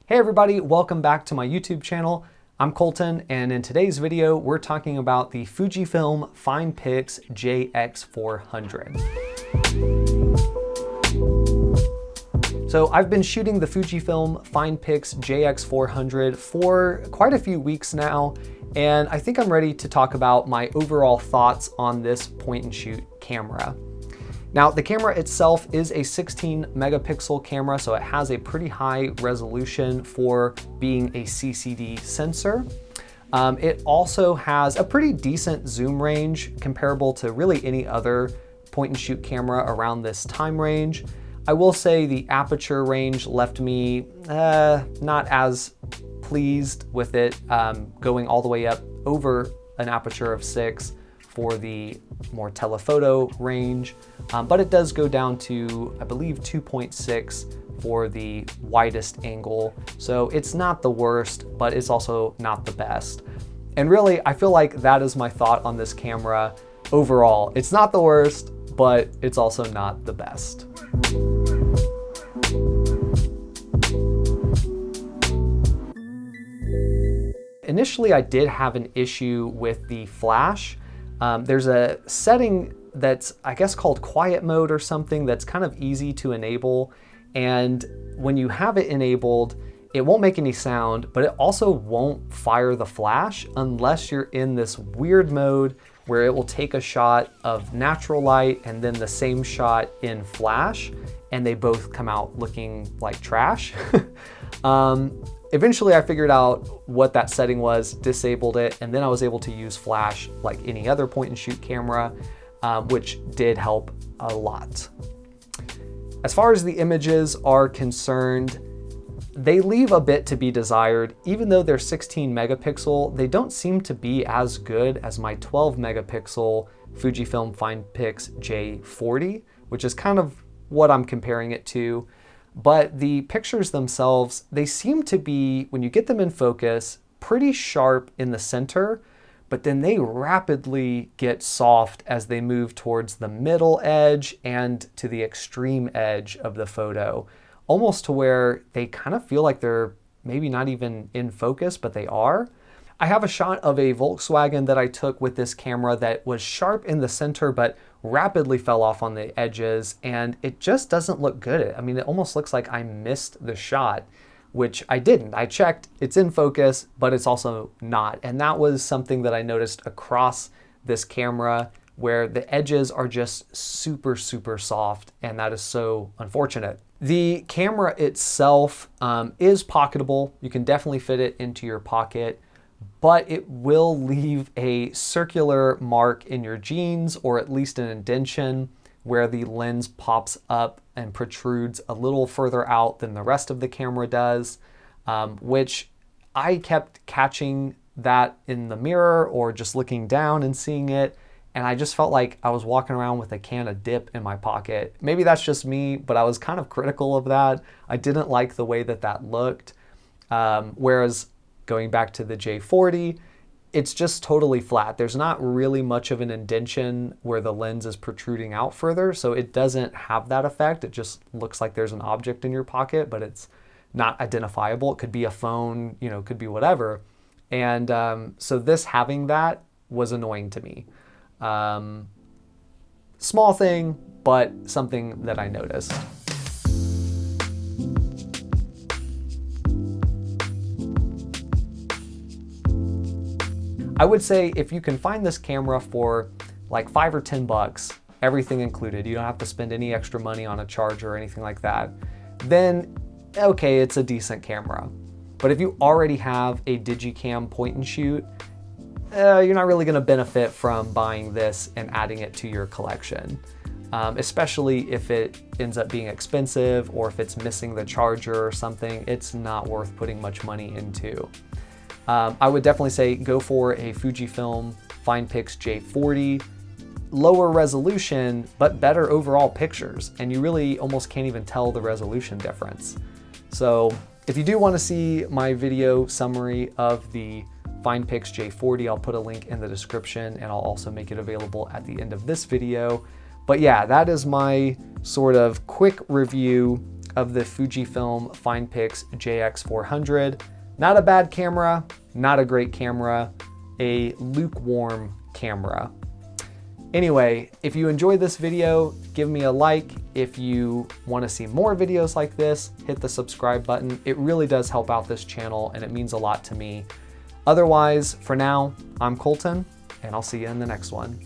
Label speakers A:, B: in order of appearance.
A: Hey everybody, welcome back to my YouTube channel. I'm Colton, and in today's video, we're talking about the Fujifilm Finepix JX400. So I've been shooting the Fujifilm Finepix JX400 for quite a few weeks now, and I think I'm ready to talk about my overall thoughts on this point and shoot camera. Now, the camera itself is a 16 megapixel camera, so it has a pretty high resolution for being a CCD sensor. It also has a pretty decent zoom range comparable to really any other point and shoot camera around this time range. I will say the aperture range left me not as pleased with it, going all the way up over an aperture of 6 for the more telephoto range, but it does go down to, I believe, 2.6 for the widest angle. So it's not the worst, but it's also not the best. And really, I feel like that is my thought on this camera overall. It's not the worst, but it's also not the best. Initially, I did have an issue with the flash. There's a setting that's, I guess, called quiet mode or something that's kind of easy to enable. And when you have it enabled, it won't make any sound, but it also won't fire the flash unless you're in this weird mode where it will take a shot of natural light and then the same shot in flash, and they both come out looking like trash. Eventually I figured out what that setting was, disabled it, and then I was able to use flash like any other point and shoot camera, which did help a lot. As far as the images are concerned, they leave a bit to be desired. Even though they're 16 megapixel, they don't seem to be as good as my 12 megapixel Fujifilm Finepix J40, which is kind of what I'm comparing it to. But the pictures themselves, they seem to be, when you get them in focus, pretty sharp in the center, but then they rapidly get soft as they move towards the middle edge and to the extreme edge of the photo, almost to where they kind of feel like they're maybe not even in focus, but they are. I have a shot of a Volkswagen that I took with this camera that was sharp in the center, but rapidly fell off on the edges, and it just doesn't look good. I mean, it almost looks like I missed the shot, which I didn't. I checked, it's in focus, but it's also not. And that was something that I noticed across this camera, where the edges are just super, super soft, and that is so unfortunate. The camera itself is pocketable. You can definitely fit it into your pocket, but it will leave a circular mark in your jeans, or at least an indentation where the lens pops up and protrudes a little further out than the rest of the camera does, which I kept catching that in the mirror or just looking down and seeing it. And I just felt like I was walking around with a can of dip in my pocket. Maybe that's just me, but I was kind of critical of that. I didn't like the way that that looked. Whereas going back to the J40, it's just totally flat. There's not really much of an indentation where the lens is protruding out further, so it doesn't have that effect. It just looks like there's an object in your pocket, but it's not identifiable. It could be a phone, you know, it could be whatever. And so this having that was annoying to me. Small thing, but something that I noticed. I would say if you can find this camera for like $5 or $10, everything included, you don't have to spend any extra money on a charger or anything like that, then okay, it's a decent camera. But if you already have a digicam point and shoot, you're not really gonna benefit from buying this and adding it to your collection, especially if it ends up being expensive or if it's missing the charger or something. It's not worth putting much money into. I would definitely say go for a Fujifilm Finepix J40, lower resolution, but better overall pictures. And you really almost can't even tell the resolution difference. So if you do want to see my video summary of the Finepix J40, I'll put a link in the description, and I'll also make it available at the end of this video. But yeah, that is my sort of quick review of the Fujifilm Finepix JX400. Not a bad camera, not a great camera, a lukewarm camera. Anyway, if you enjoyed this video, give me a like. If you want to see more videos like this, hit the subscribe button. It really does help out this channel and it means a lot to me. Otherwise, for now, I'm Colton and I'll see you in the next one.